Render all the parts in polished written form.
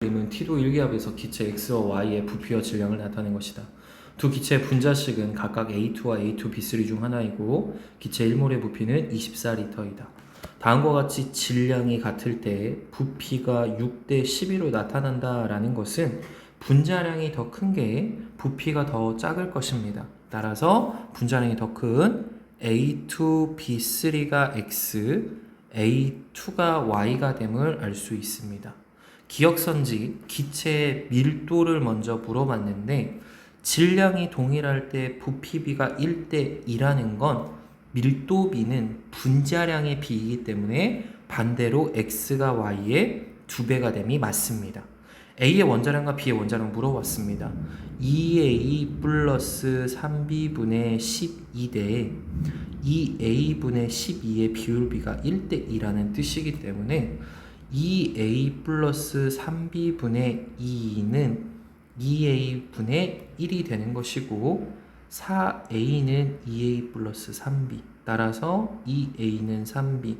그림은 T도 일기압에서 기체 X와 Y의 부피와 질량을 나타낸 것이다. 두 기체의 분자식은 각각 A2와 A2B3 중 하나이고 기체 1몰의 부피는 24L이다. 다음과 같이 질량이 같을 때 부피가 6대 12로 나타난다라는 것은 분자량이 더 큰 게 부피가 더 작을 것입니다. 따라서 분자량이 더 큰 A2B3가 X, A2가 Y가 됨을 알 수 있습니다. 기억선지 기체의 밀도를 먼저 물어봤는데 질량이 동일할 때 부피비가 1대 2라는 건 밀도비는 분자량의 비이기 때문에 반대로 X가 Y의 2배가 됨이 맞습니다. A의 원자량과 B의 원자량 물어봤습니다. 2A 플러스 3B분의 12대 2A분의 12의 비율비가 1대 2라는 뜻이기 때문에 2A 플러스 3B분의 2는 2A분의 1이 되는 것이고 4A는 2A 플러스 3B 따라서 2A는 3B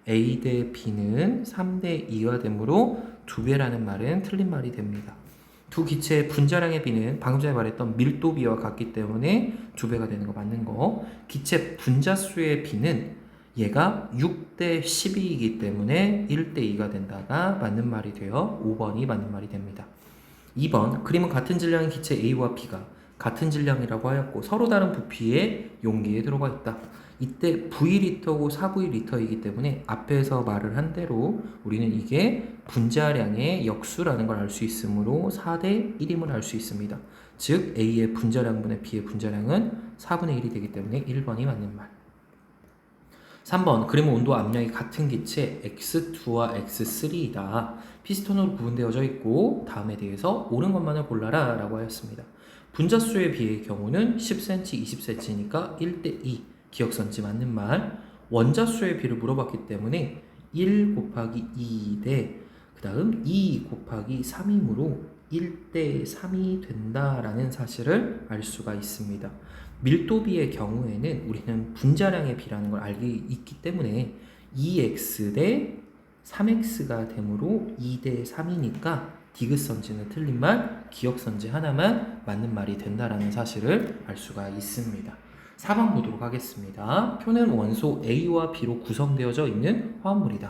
A 대 B는 3대 2가 되므로 2배라는 말은 틀린 말이 됩니다. 두 기체의 분자량의 비는 방금 전에 말했던 밀도비와 같기 때문에 2배가 되는 거 맞는 거. 기체 분자수의 비는 얘가 6대 12이기 때문에 1대 2가 된다가 맞는 말이 되어 5번이 맞는 말이 됩니다. 2번 그림은 같은 질량의 기체 A와 B가 같은 질량이라고 하였고 서로 다른 부피의 용기에 들어가 있다. 이때 V리터고 4V리터이기 때문에 앞에서 말을 한 대로 우리는 이게 분자량의 역수라는 걸 알 수 있으므로 4대 1임을 알 수 있습니다. 즉 A의 분자량분의 B의 분자량은 4분의 1이 되기 때문에 1번이 맞는 말. 3번 그림은 온도와 압력이 같은 기체 X2와 X3이다. 피스톤으로 구분되어져 있고 다음에 대해서 옳은 것만을 골라라 라고 하였습니다. 분자수의 비의 경우는 10cm, 20cm니까 1대2 기억선지 맞는 말. 원자수의 비를 물어봤기 때문에 1 곱하기 2대 그 다음 2 곱하기 3이므로 1대 3이 된다라는 사실을 알 수가 있습니다. 밀도비의 경우에는 우리는 분자량의 비라는 걸 알고 있기 때문에 2x 대 3x가 되므로 2대 3이니까 디귿선지는 틀린 말, 기억선지 하나만 맞는 말이 된다라는 사실을 알 수가 있습니다. 4번 보도록 하겠습니다. 표는 원소 A와 B로 구성되어져 있는 화합물이다.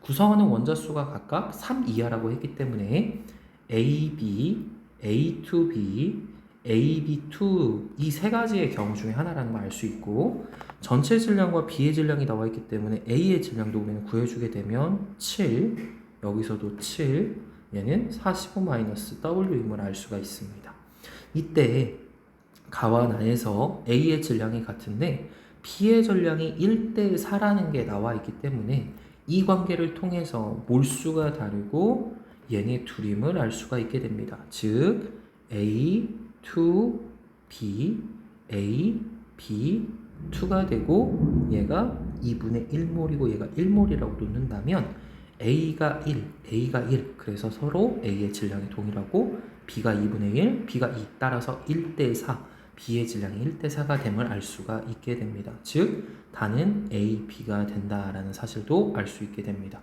구성하는 원자수가 각각 3 이하라고 했기 때문에 AB, A2B, AB2 이 세 가지의 경우 중에 하나라는 걸 알 수 있고 전체 질량과 B의 질량이 나와 있기 때문에 A의 질량도 우리는 구해주게 되면 7 여기서도 7 얘는 45-W임을 알 수가 있습니다. 이때 가와 나에서 A의 질량이 같은데 B의 질량이 1대 4라는 게 나와 있기 때문에 이 관계를 통해서 몰수가 다르고 얘네 둘임을 알 수가 있게 됩니다. 즉 A, 2, B, A, B, 2가 되고 얘가 2분의 1몰이고 얘가 1몰이라고 놓는다면 A가 1, A가 1 그래서 서로 A의 질량이 동일하고 B가 2분의 1, B가 2 따라서 1대 4 B의 질량이 1대 4가 됨을 알 수가 있게 됩니다. 즉 단은 A, B가 된다라는 사실도 알 수 있게 됩니다.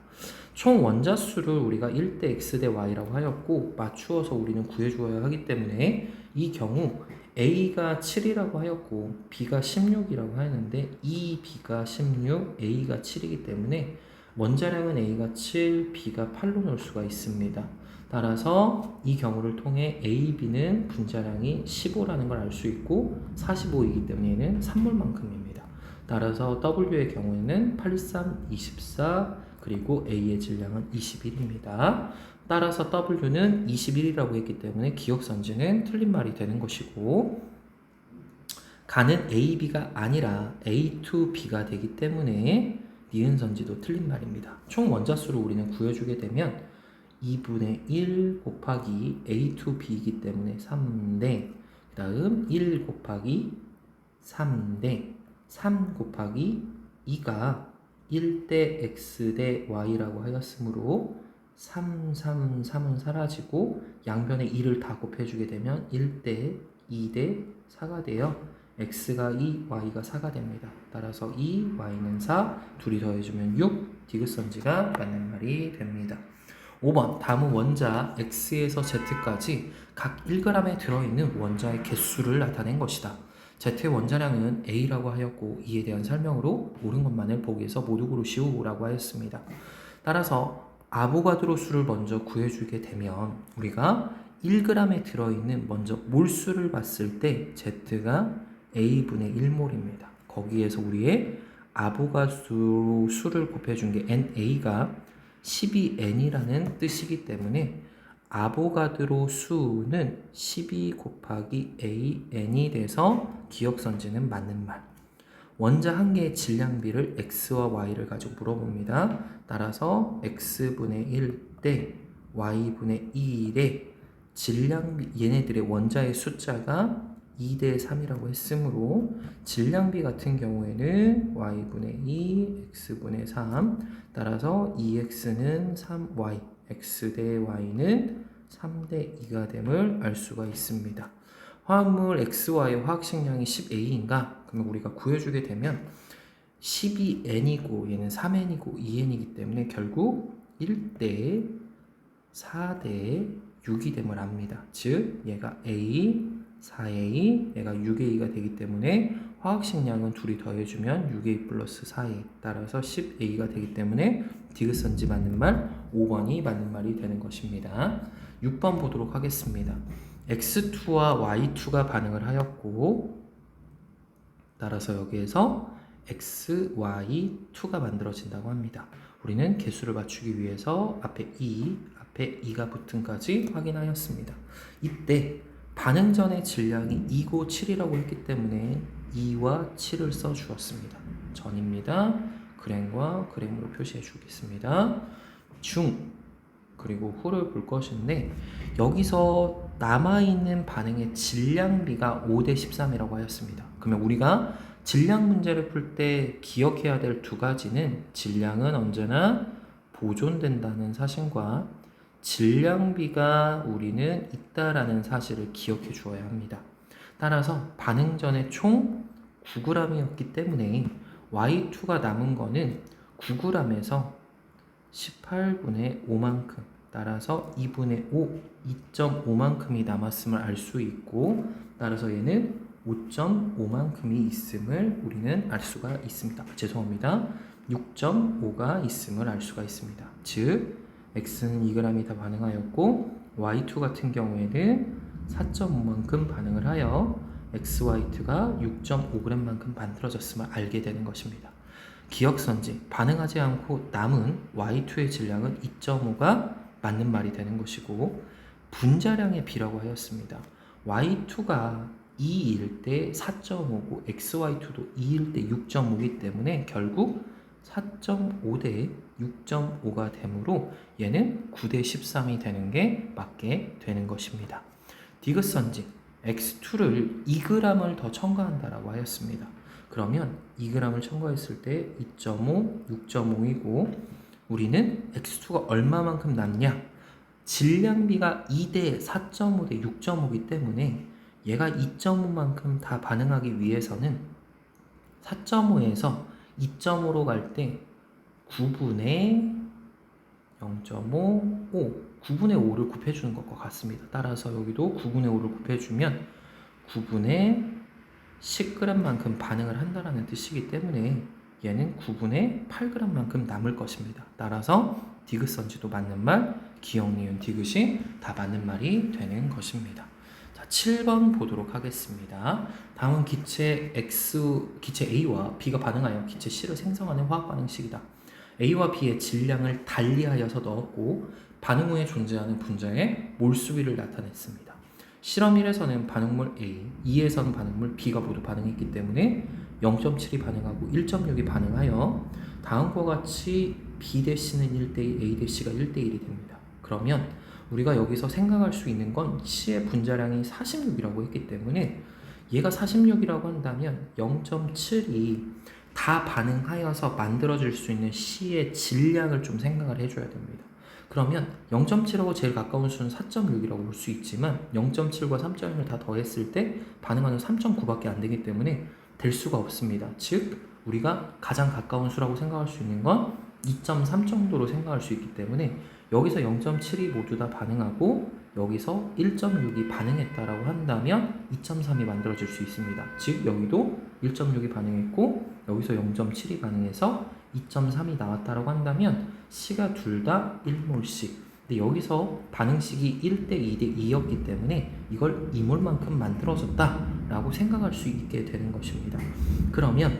총 원자수를 우리가 1대 X 대 Y라고 하였고 맞추어서 우리는 구해주어야 하기 때문에 이 경우 A가 7이라고 하였고 B가 16이라고 하였는데 이 B가 16, A가 7이기 때문에 원자량은 A가 7, B가 8로 넣을 수가 있습니다. 따라서 이 경우를 통해 A, B는 분자량이 15라는 걸 알 수 있고 45이기 때문에 얘는 산물만큼입니다. 따라서 W의 경우에는 83, 24 그리고 A의 질량은 21입니다. 따라서 W는 21이라고 했기 때문에 기억선지는 틀린 말이 되는 것이고 가는 AB가 아니라 A2B가 되기 때문에 니은선지도 틀린 말입니다. 총 원자수를 우리는 구해주게 되면 2분의 1 곱하기 A2B이기 때문에 3대 그 다음 1 곱하기 3대 3 곱하기 2가 1대 X 대 Y라고 하였으므로 3, 3, 3은 사라지고 양변에 2를 다 곱해주게 되면 1대 2대 4가 되어 X가 2, Y가 4가 됩니다. 따라서 2, Y는 4, 둘이 더해주면 6, 디귿선지가 맞는 말이 됩니다. 5번 다음은 원자 X에서 Z까지 각 1g에 들어있는 원자의 개수를 나타낸 것이다. Z의 원자량은 A라고 하였고 이에 대한 설명으로 옳은 것만을 보기에서 모두 고르시오라고 하였습니다. 따라서 아보가드로 수를 먼저 구해주게 되면 우리가 1g에 들어있는 먼저 몰수를 봤을 때 Z가 A분의 1몰입니다. 거기에서 우리의 아보가드로 수를 곱해준 게 NA가 12N이라는 뜻이기 때문에 아보가드로 수는 12 곱하기 AN이 돼서 기억선지는 맞는 말. 원자 한 개의 질량비를 X와 Y를 가지고 물어봅니다. 따라서 X분의 1 대 Y분의 2의 질량비, 얘네들의 원자의 숫자가 2대 3이라고 했으므로 질량비 같은 경우에는 Y분의 2, X분의 3 따라서 2X는 3Y, X 대 Y는 3대 2가 됨을 알 수가 있습니다. 화합물 XY의 화학식량이 10A인가? 그러면 우리가 구해주게 되면 12N이고 얘는 3N이고 2N이기 때문에 결국 1대 4대 6이 됨을 압니다. 즉 얘가 A, 4A, 얘가 6A가 되기 때문에 화학식량은 둘이 더해주면 6A 플러스 4A 따라서 10A가 되기 때문에 디귿선지 맞는 말 5번이 맞는 말이 되는 것입니다. 6번 보도록 하겠습니다. X2와 Y2가 반응을 하였고 따라서 여기에서 XY2가 만들어진다고 합니다. 우리는 개수를 맞추기 위해서 앞에 2, 앞에 2가 붙은까지 확인하였습니다. 이때 반응 전의 질량이 2고 7이라고 했기 때문에 2와 7을 써주었습니다. 전입니다. 그램과 그램으로 표시해 주겠습니다. 중 그리고 후를 볼 것인데 여기서 남아있는 반응의 질량비가 5대 13이라고 하였습니다. 그러면 우리가 질량 문제를 풀 때 기억해야 될 두 가지는 질량은 언제나 보존된다는 사실과 질량비가 우리는 있다라는 사실을 기억해 주어야 합니다. 따라서 반응 전에 총 9g이었기 때문에 Y2가 남은 거는 9g에서 18분의 5만큼 따라서 2분의 5, 2.5만큼이 남았음을 알 수 있고 따라서 얘는 5.5만큼이 있음을 우리는 알 수가 있습니다. 죄송합니다. 6.5가 있음을 알 수가 있습니다. 즉 X는 2g이 다 반응하였고 Y2 같은 경우에는 4.5만큼 반응을 하여 XY2가 6.5g만큼 만들어졌음을 알게 되는 것입니다. 기억선지 반응하지 않고 남은 Y2의 질량은 2.5가 맞는 말이 되는 것이고 분자량의 비라고 하였습니다. Y2가 2일 때 4.5고 XY2도 2일 때 6.5이기 때문에 결국 4.5 대 6.5가 되므로 얘는 9대 13이 되는 게 맞게 되는 것입니다. 디귿선지 X2를 2g을 더 첨가한다라고 하였습니다. 그러면 2g을 첨가했을 때 2.5, 6.5이고 우리는 X2가 얼마만큼 남냐? 질량비가 2대 4.5 대 6.5이기 때문에 얘가 2.5만큼 다 반응하기 위해서는 4.5에서 2.5로 갈 때 9분의 0.5, 5, 9분의 5를 곱해주는 것과 같습니다. 따라서 여기도 9분의 5를 곱해주면 9분의 10g만큼 반응을 한다는 뜻이기 때문에 얘는 9분의 8g만큼 남을 것입니다. 따라서 디귿선지도 맞는 말, 기억, 니은, 디귿이 다 맞는 말이 되는 것입니다. 자, 7번 보도록 하겠습니다. 다음은 기체 A와 B가 반응하여 기체 C를 생성하는 화학 반응식이다. A와 B의 질량을 달리하여서 넣었고 반응 후에 존재하는 분자의 몰수비를 나타냈습니다. 실험 1에서는 반응물 A, 2에서는 반응물 B가 모두 반응했기 때문에 0.7이 반응하고 1.6이 반응하여 다음과 같이 B 대 C는 1대2, A 대 C가 1대1이 됩니다. 그러면 우리가 여기서 생각할 수 있는 건 C의 분자량이 46이라고 했기 때문에 얘가 46이라고 한다면 0.7이 다 반응하여서 만들어질 수 있는 C의 질량을 좀 생각을 해줘야 됩니다. 그러면 0.7하고 제일 가까운 수는 4.6이라고 볼 수 있지만 0.7과 3.1을 다 더했을 때 반응하는 3.9밖에 안 되기 때문에 될 수가 없습니다. 즉 우리가 가장 가까운 수라고 생각할 수 있는 건 2.3 정도로 생각할 수 있기 때문에 여기서 0.7이 모두 다 반응하고 여기서 1.6이 반응했다라고 한다면 2.3이 만들어질 수 있습니다. 즉 여기도 1.6이 반응했고 여기서 0.7이 반응해서 2.3이 나왔다라고 한다면 C가 둘 다 1몰씩. 근데 여기서 반응식이 1대 2대 2였기 때문에 이걸 2몰만큼 만들어졌다라고 생각할 수 있게 되는 것입니다. 그러면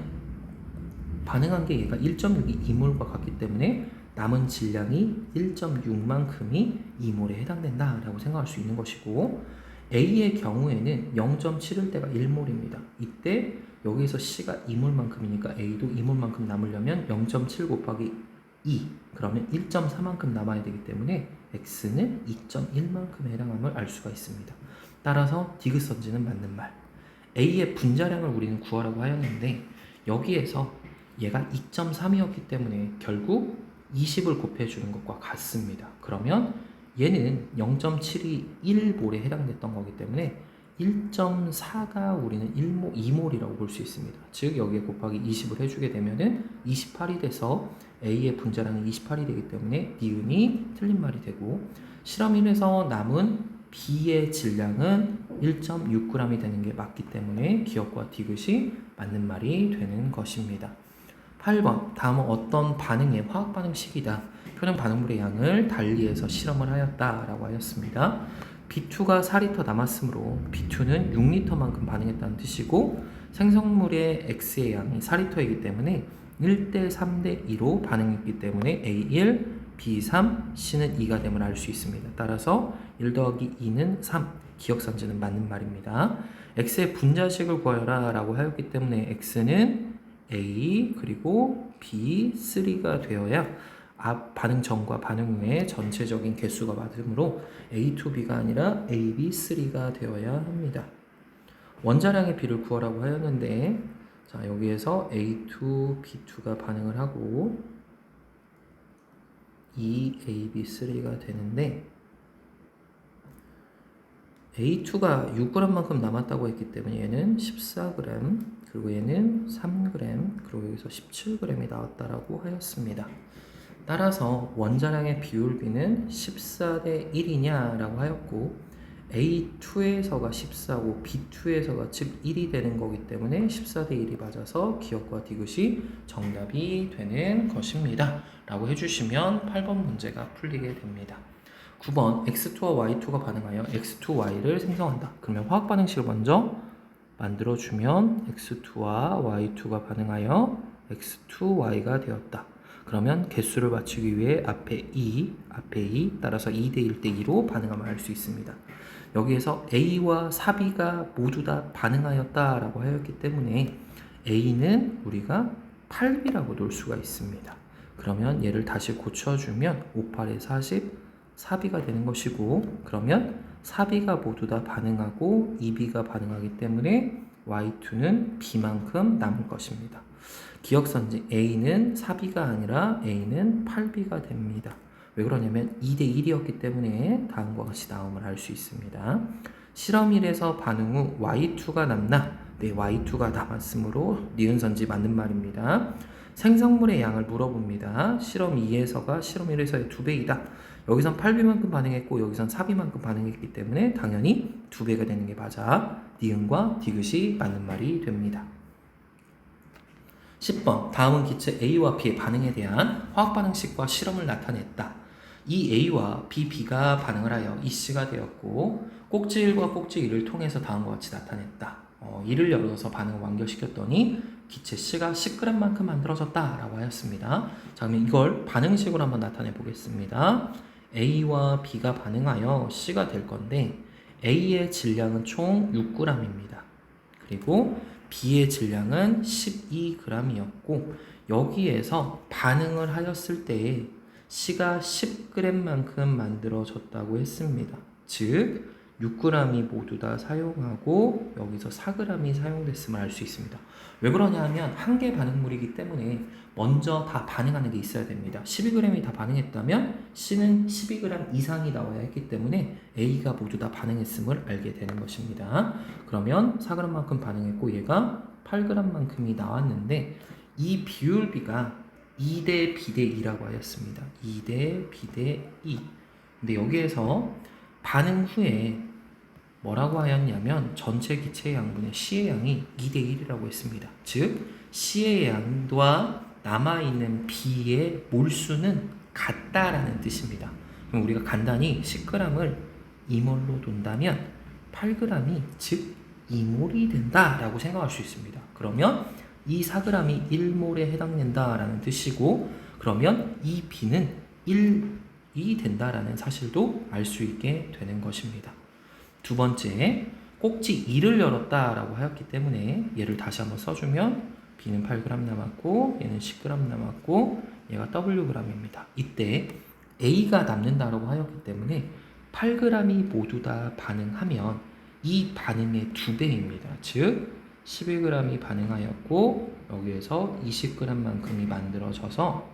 반응한 게 얘가 1.6이 2몰과 같기 때문에 남은 질량이 1.6만큼이 2몰에 해당된다라고 생각할 수 있는 것이고, A의 경우에는 0.7일 때가 1몰입니다. 이때 여기서 C가 2몰만큼이니까 A도 2몰만큼 남으려면 0.7 곱하기 2 그러면 1.4만큼 남아야 되기 때문에 X는 2.1만큼에 해당함을 알 수가 있습니다. 따라서 디귿선지는 맞는 말. A의 분자량을 우리는 구하라고 하였는데 여기에서 얘가 2.3이었기 때문에 결국 20을 곱해주는 것과 같습니다. 그러면 얘는 0.7이 1몰에 해당됐던 거기 때문에 1.4가 우리는 2몰이라고 볼 수 있습니다. 즉 여기에 곱하기 20을 해주게 되면은 28이 돼서 A의 분자량이 28이 되기 때문에 니은이 틀린 말이 되고, 실험 1에서 남은 B의 질량은 1.6g이 되는 게 맞기 때문에 기억과 디귿이 맞는 말이 되는 것입니다. 8번, 다음은 어떤 반응의 화학 반응식이다. 표현 반응물의 양을 달리해서 실험을 하였다라고 하였습니다. B2가 4리터 남았으므로 B2는 6리터만큼 반응했다는 뜻이고, 생성물의 X의 양이 4리터이기 때문에 1대 3대 2로 반응했기 때문에 A1, B3, C는 2가 됨을 알 수 있습니다. 따라서 1 더하기 2는 3, 기억선지는 맞는 말입니다. X의 분자식을 구하여라 라고 하였기 때문에 X는 A 그리고 B3가 되어야 앞 반응 전과 반응 후의 전체적인 개수가 맞으므로 A2B가 아니라 AB3가 되어야 합니다. 원자량의 비를 구하라고 하였는데, 자 여기에서 A2, B2가 반응을 하고 2AB3가 되는데, A2가 6g만큼 남았다고 했기 때문에 얘는 14g, 그리고 얘는 3g, 그리고 여기서 17g이 나왔다라고 하였습니다. 따라서 원자량의 비율비는 14대 1이냐라고 하였고, A2에서가 14고 B2에서가 즉 1이 되는 거기 때문에 14대 1이 맞아서 기억과 디귿이 정답이 되는 것입니다. 라고 해주시면 8번 문제가 풀리게 됩니다. 9번 X2와 Y2가 반응하여 X2Y를 생성한다. 그러면 화학 반응식을 먼저 만들어주면 X2와 Y2가 반응하여 X2Y가 되었다. 그러면 개수를 맞추기 위해 앞에 2, 따라서 2대 1대 2로 반응함을 알 수 있습니다. 여기에서 A와 4B가 모두 다 반응하였다 라고 하였기 때문에 A는 우리가 8B라고 놓을 수가 있습니다. 그러면 얘를 다시 고쳐주면 5, 8에 40, 4B가 되는 것이고, 그러면 4B가 모두 다 반응하고 2B가 반응하기 때문에 Y2는 B만큼 남을 것입니다. 기억선지 A는 4B가 아니라 A는 8B가 됩니다. 왜 그러냐면 2대 1이었기 때문에 다음과 같이 나옴을 알 수 있습니다. 실험 1에서 반응 후 Y2가 남나? 네, Y2가 남았으므로 니은선지 맞는 말입니다. 생성물의 양을 물어봅니다. 실험 2에서가 실험 1에서의 2배이다. 여기선 8B만큼 반응했고 여기선 4B만큼 반응했기 때문에 당연히 2배가 되는 게 맞아. 니은과 디귿이 맞는 말이 됩니다. 10번, 다음은 기체 A와 B의 반응에 대한 화학 반응식과 실험을 나타냈다. 이 A와 B가 반응을 하여 이 C가 되었고, 꼭지 1과 꼭지 2를 통해서 다음과 같이 나타냈다. 이를 열어서 반응을 완결시켰더니 기체 C가 10g만큼 만들어졌다 라고 하였습니다. 자, 그러면 이걸 반응식으로 한번 나타내 보겠습니다. A와 B가 반응하여 C가 될 건데, A의 질량은 총 6g입니다. 그리고 B의 질량은 12g이었고, 여기에서 반응을 하였을 때 C가 10g만큼 만들어졌다고 했습니다. 즉 6g이 모두 다 사용하고 여기서 4g이 사용됐음을 알 수 있습니다. 왜 그러냐 하면 한 개 반응물이기 때문에 먼저 다 반응하는 게 있어야 됩니다. 12g이 다 반응했다면 C는 12g 이상이 나와야 했기 때문에 A가 모두 다 반응했음을 알게 되는 것입니다. 그러면 4g만큼 반응했고 얘가 8g만큼이 나왔는데, 이 비율비가 2대 B대 2라고 하였습니다. 2대 B대 2. 근데 여기에서 반응 후에 뭐라고 하였냐면 전체 기체의 양분의 C의 양이 2대 1이라고 했습니다. 즉 C의 양과 남아있는 B의 몰수는 같다라는 뜻입니다. 그럼 우리가 간단히 10g을 2몰로 둔다면 8g이 즉 2몰이 된다라고 생각할 수 있습니다. 그러면 이 4g이 1몰에 해당된다라는 뜻이고, 그러면 이 B는 1이 된다라는 사실도 알 수 있게 되는 것입니다. 두 번째, 꼭지 2를 열었다라고 하였기 때문에 얘를 다시 한번 써주면 B는 8g 남았고 얘는 10g 남았고 얘가 Wg입니다. 이때 A가 남는다라고 하였기 때문에 8g이 모두 다 반응하면 이 반응의 2배입니다. 즉 11g이 반응하였고 여기에서 20g만큼이 만들어져서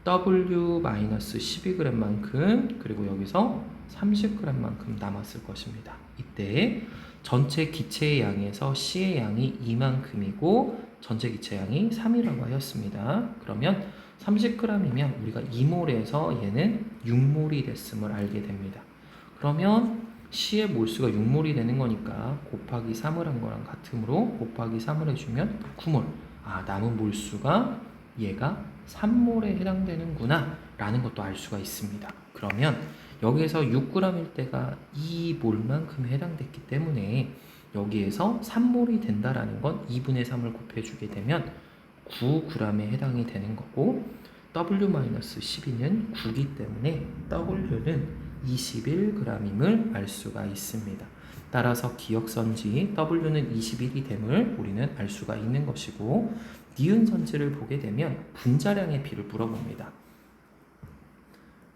W-12g만큼 그리고 여기서 30g만큼 남았을 것입니다. 이때 전체 기체의 양에서 C의 양이 이만큼이고 전체 기체 양이 3이라고 하였습니다. 그러면 30g이면 우리가 2몰에서 얘는 6몰이 됐음을 알게 됩니다. 그러면 C의 몰수가 6몰이 되는 거니까 곱하기 3을 한 거랑 같으므로 곱하기 3을 해주면 9몰. 남은 몰수가 얘가 3몰에 해당되는구나 라는 것도 알 수가 있습니다. 그러면 여기에서 6g일 때가 2몰만큼 해당됐기 때문에 여기에서 3몰이 된다라는 건 2분의 3을 곱해주게 되면 9g에 해당이 되는 거고 W-12는 9기 때문에 W는 21g임을 알 수가 있습니다. 따라서 기억선지 W는 21이 됨을 우리는 알 수가 있는 것이고, 니은 선지를 보게 되면 분자량의 비를 물어봅니다.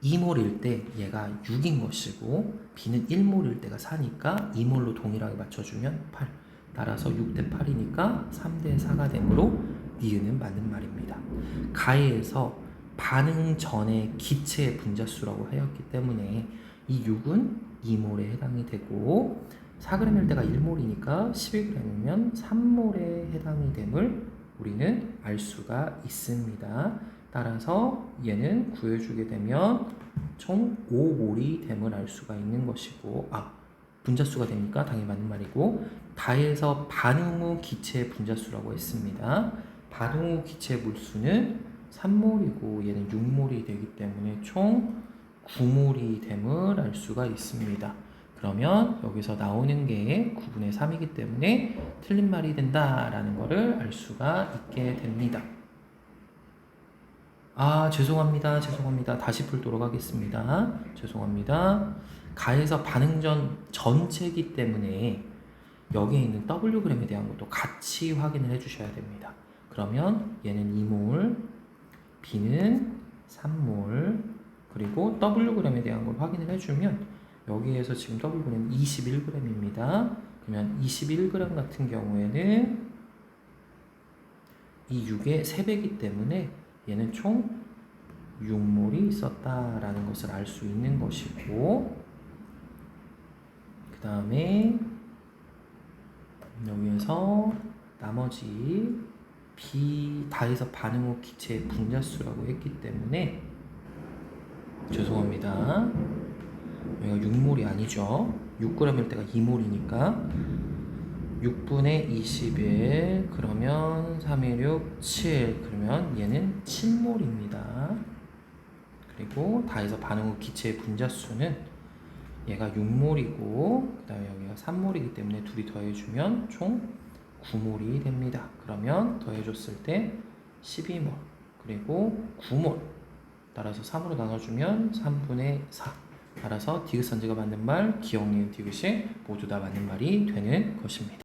2몰일 때 얘가 6인 것이고 B는 1몰일 때가 4니까 2몰로 동일하게 맞춰주면 8. 따라서 6대 8이니까 3대 4가 되므로 니은은 맞는 말입니다. 가에서 반응 전의 기체의 분자수라고 하였기 때문에 이 6은 2몰에 해당이 되고 4g일 때가 1몰이니까 11g이면 3몰에 해당이 됨을 우리는 알 수가 있습니다. 따라서 얘는 구해주게 되면 총 5몰이 됨을 알 수가 있는 것이고, 분자수가 되니까 당연히 맞는 말이고, 다해서 반응 후 기체의 분자수라고 했습니다. 반응 후 기체의 몰수는 3몰이고 얘는 6몰이 되기 때문에 총 9몰이 됨을 알 수가 있습니다. 그러면 여기서 나오는 게 9분의 3이기 때문에 틀린 말이 된다라는 것을 알 수가 있게 됩니다. 죄송합니다. 다시 풀도록 하겠습니다. 죄송합니다. 가에서 반응전 전체이기 때문에 여기에 있는 Wg에 대한 것도 같이 확인을 해주셔야 됩니다. 그러면 얘는 2몰, B는 3몰, 그리고 Wg에 대한 걸 확인을 해주면 여기에서 지금 Wg는 21g입니다. 그러면 21g 같은 경우에는 이 6의 3배이기 때문에 얘는 총 6몰이 있었다라는 것을 알 수 있는 것이고, 그 다음에 여기에서 나머지 B 다해서 반응 후 기체의 분자수라고 했기 때문에 죄송합니다. 여기가 6몰이 아니죠. 6g일 때가 2몰이니까 6분의 21 그러면 316 7 그러면 얘는 7몰입니다. 그리고 다해서 반응 후 기체의 분자수는 얘가 6몰이고 그 다음에 여기가 3몰이기 때문에 둘이 더해주면 총 9몰이 됩니다. 그러면 더해줬을 때 12몰 그리고 9몰 따라서 3으로 나눠주면 3분의 4. 따라서 디귿선지가 맞는 말, 기억, 니은, 디귿이 모두 다 맞는 말이 되는 것입니다.